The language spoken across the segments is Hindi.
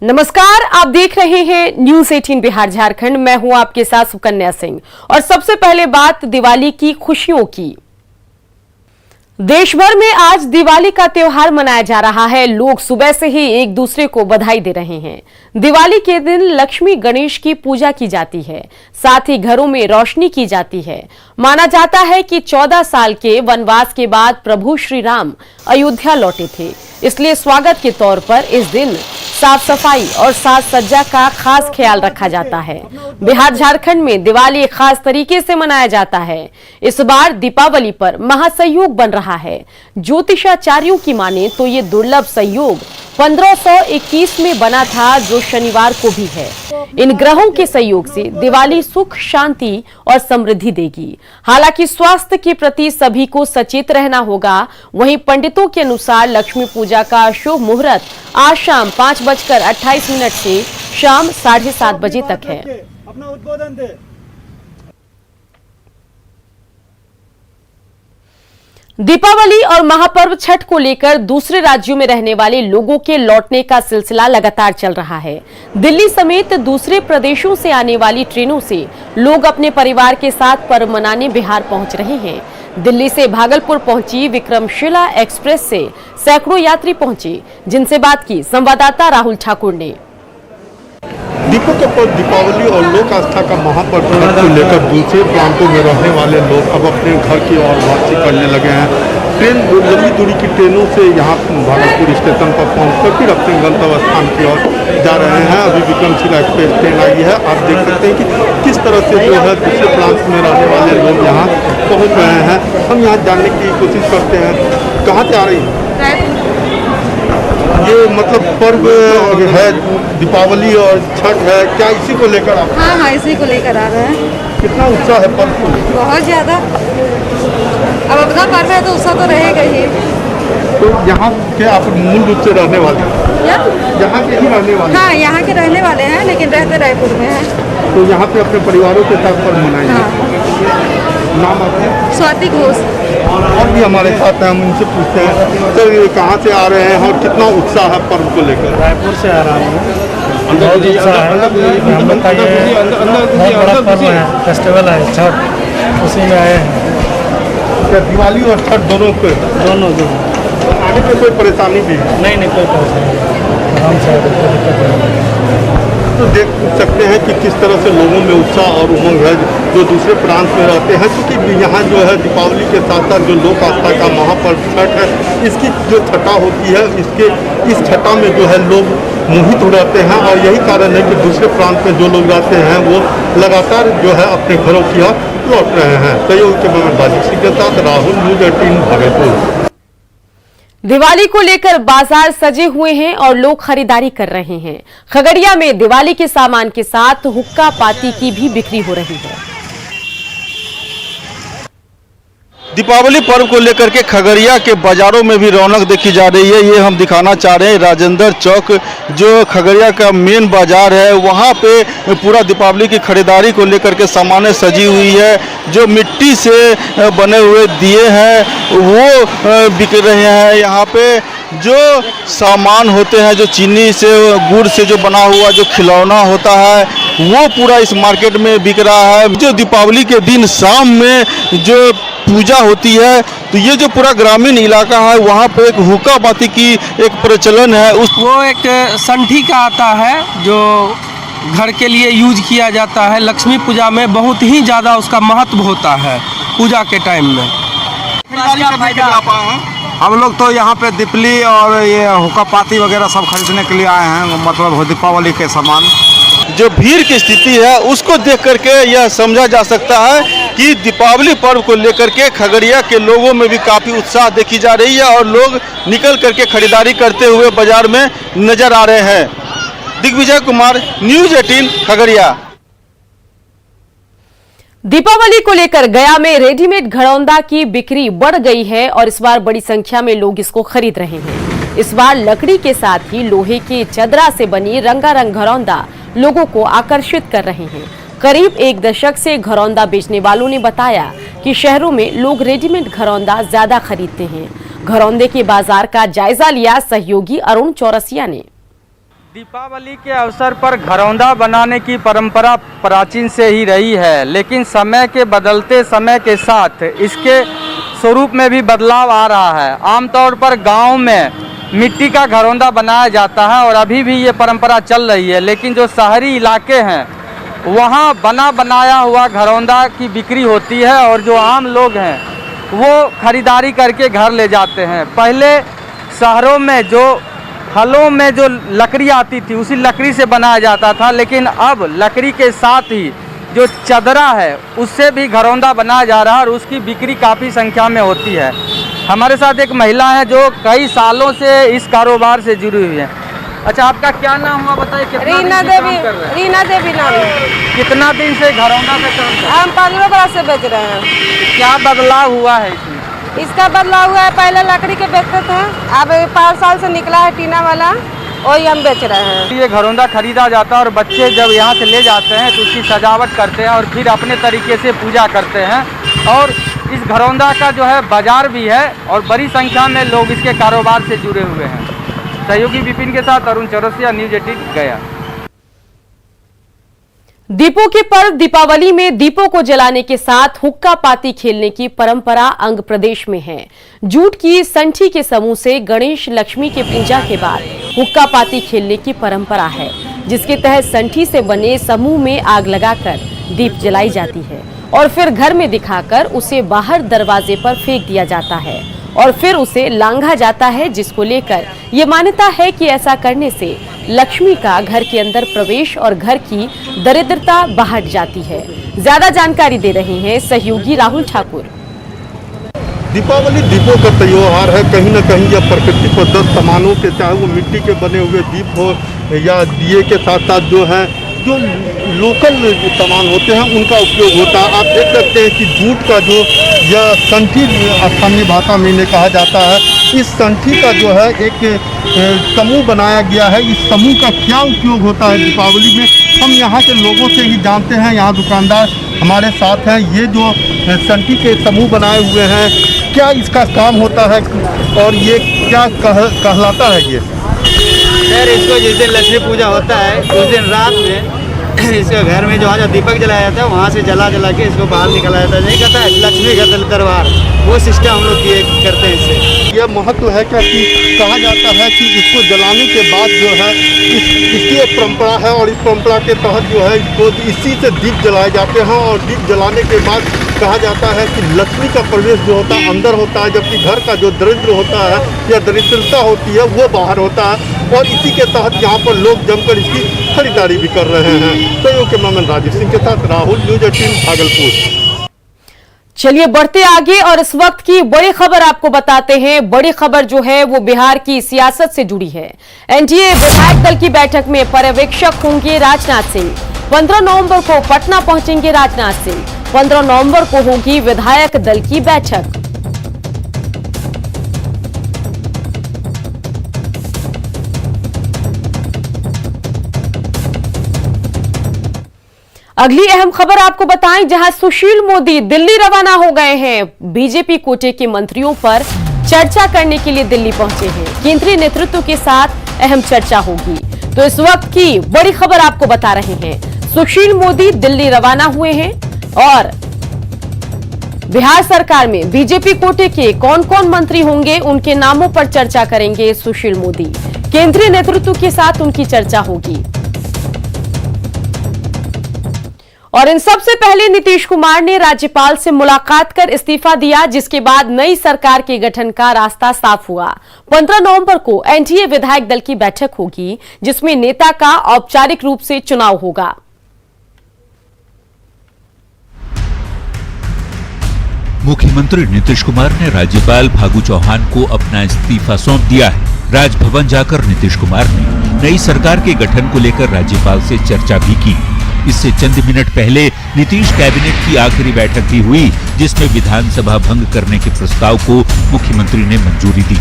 नमस्कार, आप देख रहे हैं न्यूज 18 बिहार झारखंड। मैं हूं आपके साथ सुकन्या सिंह। और सबसे पहले बात दिवाली की खुशियों की। देश भर में आज दिवाली का त्योहार मनाया जा रहा है। लोग सुबह से ही एक दूसरे को बधाई दे रहे हैं। दिवाली के दिन लक्ष्मी गणेश की पूजा की जाती है, साथ ही घरों में रोशनी की जाती है। माना जाता है कि 14 साल के वनवास के बाद प्रभु श्री राम अयोध्या लौटे थे, इसलिए स्वागत के तौर पर इस दिन साफ सफाई और साज सज्जा का खास ख्याल रखा जाता है। बिहार झारखंड में दिवाली खास तरीके से मनाया जाता है। इस बार दीपावली पर महासंयोग बन रहा है। ज्योतिषाचार्यों की माने तो ये दुर्लभ संयोग 1521 में बना था, जो शनिवार को भी है। इन ग्रहों के संयोग से दिवाली सुख, शांति और समृद्धि देगी। हालांकि स्वास्थ्य के प्रति सभी को सचेत रहना होगा। वहीं पंडितों के अनुसार लक्ष्मी पूजा का शुभ मुहूर्त आज शाम 5:28 से शाम 7:30 बजे तक है। अपना उद्बोधन दे। दीपावली और महापर्व छठ को लेकर दूसरे राज्यों में रहने वाले लोगों के लौटने का सिलसिला लगातार चल रहा है। दिल्ली समेत दूसरे प्रदेशों से आने वाली ट्रेनों से लोग अपने परिवार के साथ पर्व मनाने बिहार पहुंच रहे हैं। दिल्ली से भागलपुर पहुंची विक्रमशिला एक्सप्रेस से सैकड़ों यात्री पहुंचे, जिनसे बात की संवाददाता राहुल ठाकुर ने। दीपों के पर्व दीपावली और लोक आस्था का महापर्व को लेकर दूसरे प्रांतों में रहने वाले लोग अब अपने घर की ओर वापसी करने लगे हैं। लंबी दूरी की ट्रेनों से यहाँ भागलपुर स्टेशन पर पहुँचकर फिर अपने गंतव्य स्थान की ओर जा रहे हैं। अभी विक्रमशिला एक्सप्रेस ट्रेन आई है। आप देख सकते हैं कि किस तरह से जो है दूसरे प्रांत में रहने वाले लोग यहाँ पहुँच रहे हैं। हम यहाँ जानने की कोशिश करते हैं, कहाँ से आ रही है? ये मतलब पर्व है, दीपावली और छठ है, क्या इसी को लेकर आप? हाँ, इसी को लेकर आ रहे हैं। कितना उत्साह है पर्व को? बहुत ज़्यादा। अब अपना पर्व है तो उत्साह तो रहेगा ही। तो यहाँ के आप मूल रूप से रहने वाले हैं? यहाँ के ही रहने वाले? हाँ, यहाँ के रहने वाले हैं, लेकिन रहते रायपुर में हैं। तो यहाँ पे अपने परिवारों के साथ पर्व मनाएंगे? हाँ। नाम आपका? स्वाति घोष। और भी हमारे साथ हैं, हम इनसे पूछते हैं, सर ये कहाँ से आ रहे हैं और कितना उत्साह है पर्व को लेकर? रायपुर से आ रहा हूँ। बहुत उत्साह है। हम बताइए, बहुत बड़ा पर्व है, फेस्टिवल है छठ, उसी में आए हैं। क्या दिवाली और छठ दोनों पे? दोनों। आगे पे कोई परेशानी भी है? नहीं, कोई परेशानी नहीं, आराम से कोई दिक्कत नहीं। तो देख सकते हैं कि किस तरह से लोगों में उत्साह और उमंग है जो दूसरे प्रांत में रहते हैं, क्योंकि यहाँ जो है दीपावली के साथ साथ जो लोक आस्था का महापर्व छठ है, इसकी जो छठा होती है, इस छठा में जो है लोग मोहित हो रहते हैं। और यही कारण है कि दूसरे प्रांत में जो लोग रहते हैं वो लगातार जो है अपने घरों की ओर लौट रहे हैं। सहयोग के बाजी के साथ राहुल, न्यूज 18 भागलपुर। दिवाली को लेकर बाजार सजे हुए हैं और लोग खरीदारी कर रहे हैं। खगड़िया में दिवाली के सामान के साथ हुक्का पाती की भी बिक्री हो रही है। दीपावली पर्व को लेकर के खगड़िया के बाजारों में भी रौनक देखी जा रही है। ये हम दिखाना चाह रहे हैं राजेंद्र चौक, जो खगड़िया का मेन बाजार है, वहाँ पे पूरा दीपावली की खरीदारी को लेकर के सामानें सजी हुई है। जो मिट्टी से बने हुए दिए हैं वो बिक रहे हैं। यहाँ पे जो सामान होते हैं, जो चीनी से, गुड़ से जो बना हुआ जो खिलौना होता है, वो पूरा इस मार्केट में बिक रहा है। जो दीपावली के दिन शाम में जो पूजा होती है, तो ये जो पूरा ग्रामीण इलाका है, वहाँ पे एक हुक्का पाती की एक प्रचलन है। वो एक संठी का आता है जो घर के लिए यूज किया जाता है। लक्ष्मी पूजा में बहुत ही ज़्यादा उसका महत्व होता है पूजा के टाइम में। हम लोग तो यहाँ पे दीपली और ये हुक्का पाती वगैरह सब खरीदने के लिए आए हैं, मतलब दीपावली के सामान। जो भीड़ की स्थिति है उसको देख करके यह समझा जा सकता है कि दीपावली पर्व को लेकर के खगड़िया के लोगों में भी काफ़ी उत्साह देखी जा रही है और लोग निकल करके खरीदारी करते हुए बाजार में नजर आ रहे हैं। दिग्विजय कुमार, न्यूज 18 खगड़िया। दीपावली को लेकर गया में रेडीमेड घरौंदा की बिक्री बढ़ गई है और इस बार बड़ी संख्या में लोग इसको खरीद रहे हैं। इस बार लकड़ी के साथ ही लोहे के चदरा से बनी रंगारंग घरौंदा लोगों को आकर्षित कर रहे हैं। करीब एक दशक से घरौंदा बेचने वालों ने बताया कि शहरों में लोग रेडीमेड घरौंदा ज्यादा खरीदते हैं। घरौंदे के बाजार का जायजा लिया सहयोगी अरुण चौरसिया ने। दीपावली के अवसर पर घरौंदा बनाने की परंपरा प्राचीन से ही रही है, लेकिन समय के बदलते समय के साथ इसके स्वरूप में भी बदलाव आ रहा है। आमतौर पर गांव में मिट्टी का घरौंदा बनाया जाता है और अभी भी ये परंपरा चल रही है, लेकिन जो शहरी इलाके हैं वहाँ बना बनाया हुआ घरौंदा की बिक्री होती है और जो आम लोग हैं वो खरीदारी करके घर ले जाते हैं। पहले शहरों में जो हलों में जो लकड़ी आती थी उसी लकड़ी से बनाया जाता था, लेकिन अब लकड़ी के साथ ही जो चदरा है उससे भी घरौंदा बनाया जा रहा है और उसकी बिक्री काफ़ी संख्या में होती है। हमारे साथ एक महिला है जो कई सालों से इस कारोबार से जुड़ी हुई है। अच्छा, आपका क्या नाम हुआ बताइए? रीना देवी नाम है। कितना दिन से घरौंदा से काम कर रहे हैं? हम 15 बरस से बेच रहे हैं। क्या बदलाव हुआ है इसमें? इसका बदलाव हुआ है, पहले लकड़ी के बेचते थे, अब 5 साल से निकला है टीना वाला, वही हम बेच रहे हैं। ये घरौंदा खरीदा जाता है और बच्चे जब यहाँ से ले जाते हैं तो उसकी सजावट करते हैं और फिर अपने तरीके से पूजा करते हैं। और इस घरौंदा का जो है बाजार भी है और बड़ी संख्या में लोग इसके कारोबार से जुड़े हुए हैं। सहयोगी विपिन के साथ अरुण चौरसिया, न्यूज़ 18 गया। दीपों के पर्व दीपावली में दीपों को जलाने के साथ हुक्का पाती खेलने की परंपरा अंग प्रदेश में है। जूट की संठी के समूह से गणेश लक्ष्मी के पूजा के बाद हुक्का पाती खेलने की परंपरा है, जिसके तहत संठी से बने समूह में आग लगाकर दीप जलाई जाती है और फिर घर में दिखाकर उसे बाहर दरवाजे पर फेंक दिया जाता है और फिर उसे लांघा जाता है, जिसको लेकर ये मान्यता है कि ऐसा करने से लक्ष्मी का घर के अंदर प्रवेश और घर की दरिद्रता बाहर जाती है। ज्यादा जानकारी दे रहे हैं सहयोगी राहुल ठाकुर। दीपावली दीपों का त्योहार है। कहीं ना कहीं यह प्रकृति प्रदत्त सामानों के, चाहे वो मिट्टी के बने हुए दीप हो या दिए के साथ साथ जो है जो लोकल सामान होते हैं उनका उपयोग होता है। आप देख सकते हैं कि जूट का जो यह संठी स्थानीय भाषा में इन्हें कहा जाता है, इस संठी का जो है एक समूह बनाया गया है। इस समूह का क्या उपयोग होता है दीपावली में, हम यहाँ के लोगों से ही जानते हैं। यहाँ दुकानदार हमारे साथ हैं। ये जो संठी के समूह बनाए हुए हैं, क्या इसका काम होता है और ये क्या कहलाता है? ये सर, इसको जिस दिन लक्ष्मी पूजा होता है उस दिन रात में इसको घर में जो दीपक जलाया जाता है वहाँ से जला के इसको बाहर निकाला जाता है। नहीं कहता है लक्ष्मी का दरबार, वो सिस्टम हम लोग करते हैं इससे। यह महत्व है क्या कि कहा जाता है कि इसको जलाने के बाद जो है इसकी एक परंपरा है और इस परंपरा के तहत जो है इसको इसी से दीप जलाए जाते हैं और दीप जलाने के बाद कहा जाता है कि लक्ष्मी का प्रवेश जो होता है अंदर होता है, जबकि घर का जो दरिद्र होता है या दरिद्रता होती है वो बाहर होता है। और इसी के तहत यहाँ पर लोग जमकर इसकी खरीदारी भी कर रहे हैं। सहयोग कैमरामैन राजेश सिंह के साथ राहुल, न्यूज़ 18 भागलपुर। चलिए बढ़ते आगे और इस वक्त की बड़ी खबर आपको बताते हैं। बड़ी खबर जो है वो बिहार की सियासत से जुड़ी है। एनडीए विधायक दल की बैठक में पर्यवेक्षक होंगे राजनाथ सिंह। 15 नवंबर को पटना पहुंचेंगे राजनाथ सिंह। 15 नवंबर को होगी विधायक दल की बैठक। अगली अहम खबर आपको बताएं, जहां सुशील मोदी दिल्ली रवाना हो गए हैं। बीजेपी कोटे के मंत्रियों पर चर्चा करने के लिए दिल्ली पहुंचे हैं। केंद्रीय नेतृत्व के साथ अहम चर्चा होगी। तो इस वक्त की बड़ी खबर आपको बता रहे हैं। सुशील मोदी दिल्ली रवाना हुए हैं और बिहार सरकार में बीजेपी कोटे के कौन कौन मंत्री होंगे उनके नामों पर चर्चा करेंगे सुशील मोदी। केंद्रीय नेतृत्व के साथ उनकी चर्चा होगी। और इन सबसे पहले नीतीश कुमार ने राज्यपाल से मुलाकात कर इस्तीफा दिया, जिसके बाद नई सरकार के गठन का रास्ता साफ हुआ। 15 नवंबर को एनडीए विधायक दल की बैठक होगी, जिसमें नेता का औपचारिक रूप से चुनाव होगा। मुख्यमंत्री नीतीश कुमार ने राज्यपाल फागू चौहान को अपना इस्तीफा सौंप दिया है। राजभवन जाकर नीतीश कुमार ने नई सरकार के गठन को लेकर राज्यपाल से चर्चा भी की। इससे चंद मिनट पहले नीतीश कैबिनेट की आखिरी बैठक भी हुई, जिसमें विधानसभा भंग करने के प्रस्ताव को मुख्यमंत्री ने मंजूरी दी।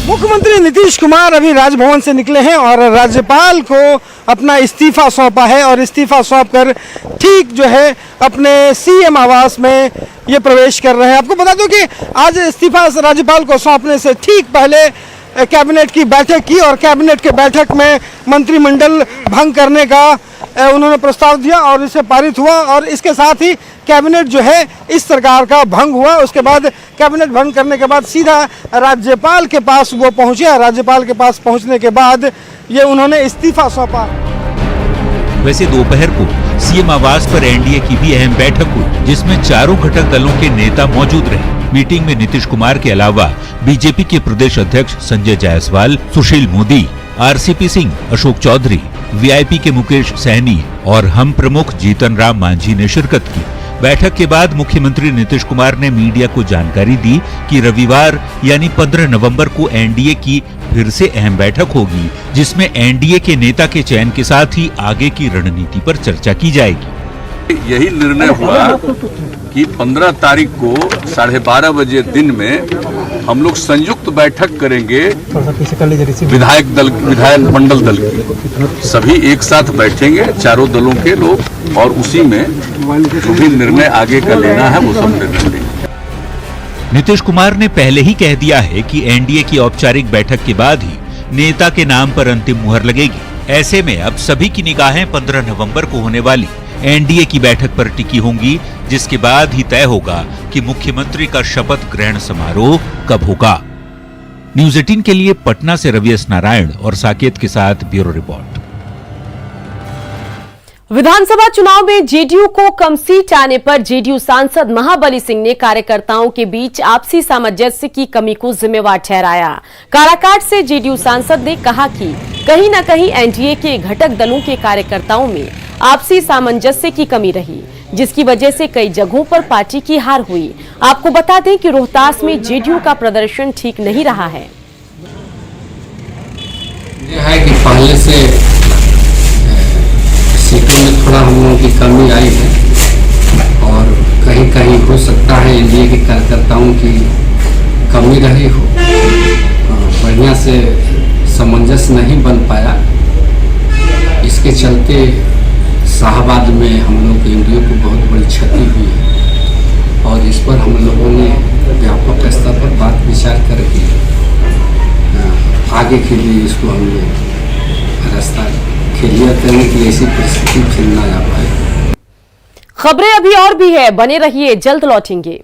मुख्यमंत्री नीतीश कुमार अभी राजभवन से निकले हैं और राज्यपाल को अपना इस्तीफा सौंपा है और इस्तीफा सौंपकर ठीक जो है अपने सीएम आवास में ये प्रवेश कर रहे हैं। आपको बता दूं कि आज इस्तीफा राज्यपाल को सौंपने से ठीक पहले कैबिनेट की बैठक की और कैबिनेट के बैठक में मंत्रिमंडल भंग करने का उन्होंने प्रस्ताव दिया और इसे पारित हुआ और इसके साथ ही कैबिनेट जो है इस सरकार का भंग हुआ। उसके बाद कैबिनेट भंग करने के बाद सीधा राज्यपाल के पास वो पहुंचे। राज्यपाल के पास पहुंचने के बाद ये उन्होंने इस्तीफा सौंपा। वैसे दोपहर को सीएम आवास पर एनडीए की भी अहम बैठक हुई, जिसमें चारों घटक दलों के नेता मौजूद रहे। मीटिंग में नीतीश कुमार के अलावा बीजेपी के प्रदेश अध्यक्ष संजय जायसवाल, सुशील मोदी, आरसीपी सिंह, अशोक चौधरी, वीआईपी के मुकेश सहनी और हम प्रमुख जीतन राम मांझी ने शिरकत की। बैठक के बाद मुख्यमंत्री नीतीश कुमार ने मीडिया को जानकारी दी कि रविवार यानी 15 नवंबर को एनडीए की फिर से अहम बैठक होगी, जिसमें एनडीए के नेता के चयन के साथ ही आगे की रणनीति पर चर्चा की जाएगी। यही निर्णय हुआ कि 15 तारीख को 12:30 बजे दिन में हम लोग संयुक्त बैठक करेंगे विधायक मंडल दल की। सभी एक साथ बैठेंगे चारों दलों के लोग और उसी में जो भी निर्णय आगे का लेना है वो सब निर्णय लेंगे। नीतीश कुमार ने पहले ही कह दिया है कि एनडीए की औपचारिक बैठक के बाद ही नेता के नाम पर अंतिम मुहर लगेगी। ऐसे में अब सभी की निगाहें 15 नवंबर को होने वाली एनडीए की बैठक पर टिकी होंगी, जिसके बाद ही तय होगा कि मुख्यमंत्री का शपथ ग्रहण समारोह कब होगा। न्यूज 18 के लिए पटना से रवि एस नारायण और साकेत के साथ ब्यूरो रिपोर्ट। विधानसभा चुनाव में जेडीयू को कम सीट आने पर जेडीयू सांसद महाबली सिंह ने कार्यकर्ताओं के बीच आपसी सामंजस्य की कमी को जिम्मेवार ठहराया। काराकाट से जेडीयू सांसद ने कहा कि कहीं न कहीं एनडीए के घटक दलों के कार्यकर्ताओं में आपसी सामंजस्य की कमी रही, जिसकी वजह से कई जगहों पर पार्टी की हार हुई। आपको बता दें कि रोहतास में जेडीयू का प्रदर्शन ठीक नहीं रहा है। यह है कि पहले से सीटों में थोड़ा हम लोगों की कमी आई है और कहीं कहीं हो सकता है एनडीए के कार्यकर्ताओं की कमी रही हो, बढ़िया से सामंजस्य नहीं बन पाया। इसके चलते शाहबाद में हम लोग के एनडीए को बहुत बड़ी क्षति हुई है और इस पर हम लोगों ने व्यापक स्तर पर बात विचार करके आगे के लिए इसको हम लोग रास्ता क्लियर करने की ऐसी परिस्थिति फिर ना आ पाए। खबरें अभी और भी है, बने रहिए, जल्द लौटेंगे।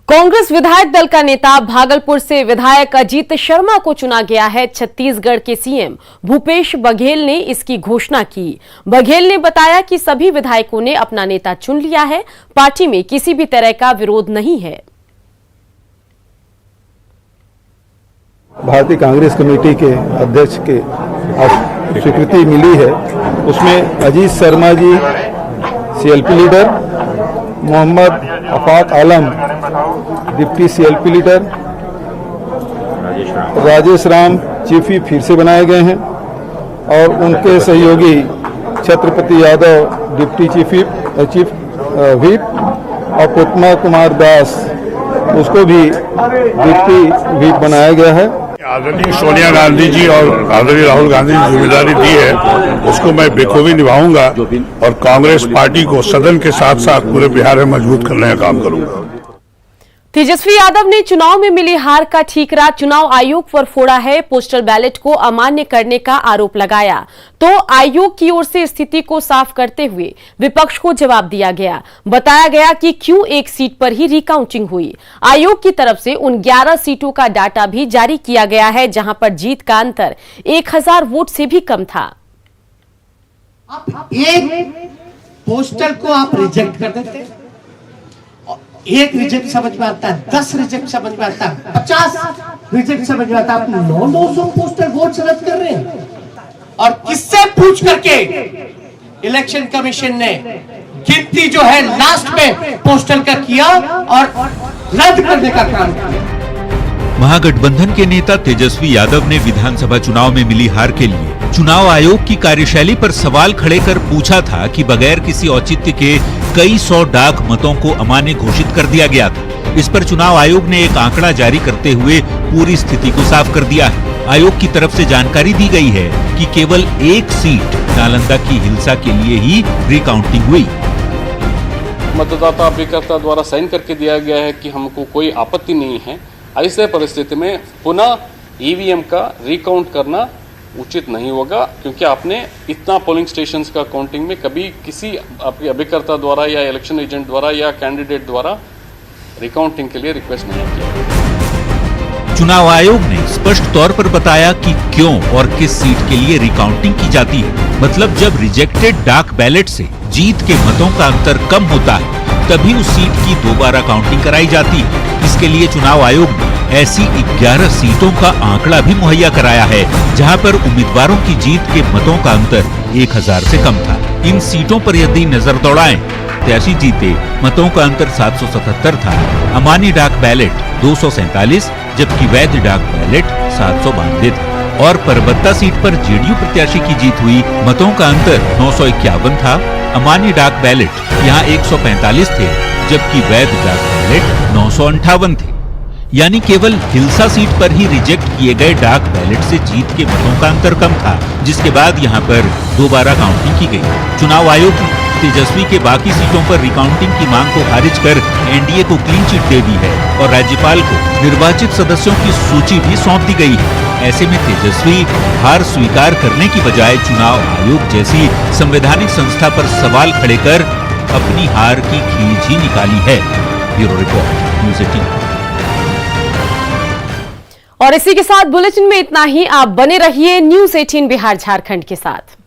कांग्रेस विधायक दल का नेता भागलपुर से विधायक अजीत शर्मा को चुना गया है। छत्तीसगढ़ के सीएम भूपेश बघेल ने इसकी घोषणा की। बघेल ने बताया कि सभी विधायकों ने अपना नेता चुन लिया है, पार्टी में किसी भी तरह का विरोध नहीं है। भारतीय कांग्रेस कमेटी के अध्यक्ष के स्वीकृति मिली है, उसमें Ajit Sharma ji CLP leader, Mohammad Afaq Alam deputy CLP leader, Rajesh Ram chief whip फिर से बनाए गए हैं और उनके सहयोगी Chhatrapati Yadav deputy chief whip और पुतमा कुमार दास उसको भी डिप्टी व्हिप बनाया गया है। आदरणीय सोनिया गांधी जी और आदरणीय राहुल गांधी जी जिम्मेदारी दी है, उसको मैं बेखूबी निभाऊंगा और कांग्रेस पार्टी को सदन के साथ साथ पूरे बिहार में मजबूत करने का काम करूंगा। तेजस्वी यादव ने चुनाव में मिली हार का ठीकरा चुनाव आयोग पर फोड़ा है। पोस्टल बैलेट को अमान्य करने का आरोप लगाया तो आयोग की ओर से स्थिति को साफ करते हुए विपक्ष को जवाब दिया गया। बताया गया कि क्यों एक सीट पर ही रिकाउंटिंग हुई। आयोग की तरफ से उन 11 सीटों का डाटा भी जारी किया गया है, जहां पर जीत का अंतर 1000 वोट से भी कम था। एक पोस्टल को आप रिजेक्ट कर देते, एक रिजेक्ट समझ में आता है, 10 रिजेक्ट समझ में आता है, 50 रिजेक्ट समझ में आता है, आप 900 पोस्टल वोट रद्द कर रहे हैं। और किससे पूछ करके इलेक्शन कमीशन ने गिनती जो है लास्ट में पोस्टल का किया और रद्द करने का काम किया। महागठबंधन के नेता तेजस्वी यादव ने विधानसभा चुनाव में मिली हार के लिए चुनाव आयोग की कार्यशैली पर सवाल खड़े कर पूछा था कि बगैर किसी औचित्य के कई 100 डाक मतों को अमान्य घोषित कर दिया गया था। इस पर चुनाव आयोग ने एक आंकड़ा जारी करते हुए पूरी स्थिति को साफ कर दिया है। आयोग की तरफ से जानकारी दी गई है कि केवल एक सीट नालंदा की हिलसा के लिए ही रिकाउंटिंग हुई। मतदाता अभिकर्ता द्वारा साइन करके दिया गया है कि हमको कोई आपत्ति नहीं है। ऐसे परिस्थिति में पुनः ईवीएम का रिकाउंट करना उचित नहीं होगा, क्योंकि आपने इतना पोलिंग स्टेशंस का काउंटिंग में कभी किसी अभिकर्ता द्वारा या इलेक्शन एजेंट द्वारा या कैंडिडेट द्वारा रिकाउंटिंग के लिए रिक्वेस्ट नहीं किया। चुनाव आयोग ने स्पष्ट तौर पर बताया कि क्यों और किस सीट के लिए रिकाउंटिंग की जाती है। मतलब जब रिजेक्टेड डाक बैलेट से जीत के मतों का अंतर कम होता है तभी उस सीट की दोबारा काउंटिंग कराई जाती है। इसके लिए चुनाव आयोग ने ऐसी 11 सीटों का आंकड़ा भी मुहैया कराया है जहां पर उम्मीदवारों की जीत के मतों का अंतर 1000 से कम था। इन सीटों पर यदि नजर दौड़ाएं, प्रत्याशी जीते मतों का अंतर 777 था। अमान्य डाक बैलेट 247 जबकि वैध डाक बैलेट 792 था। और परबत्ता सीट पर जेडीयू प्रत्याशी की जीत हुई, मतों का अंतर 951 था। अमान्य डाक बैलेट यहाँ 145 थे जबकि वैध डाक बैलेट 958 थे। यानी केवल हिलसा सीट पर ही रिजेक्ट किए गए डाक बैलेट से जीत के मतों का अंतर कम था, जिसके बाद यहाँ पर दोबारा काउंटिंग की गई। चुनाव आयोग ने तेजस्वी के बाकी सीटों पर रिकाउंटिंग की मांग को खारिज कर एनडीए को क्लीन चिट दे दी है और राज्यपाल को निर्वाचित सदस्यों की सूची भी सौंप दी गई है। ऐसे में तेजस्वी हार स्वीकार करने की बजाय चुनाव आयोग जैसी संवैधानिक संस्था पर सवाल खड़े कर अपनी हार की खींच ही निकाली है। Bureau report, news 18। और इसी के साथ बुलेटिन में इतना ही। आप बने रहिए न्यूज़ 18 बिहार झारखंड के साथ।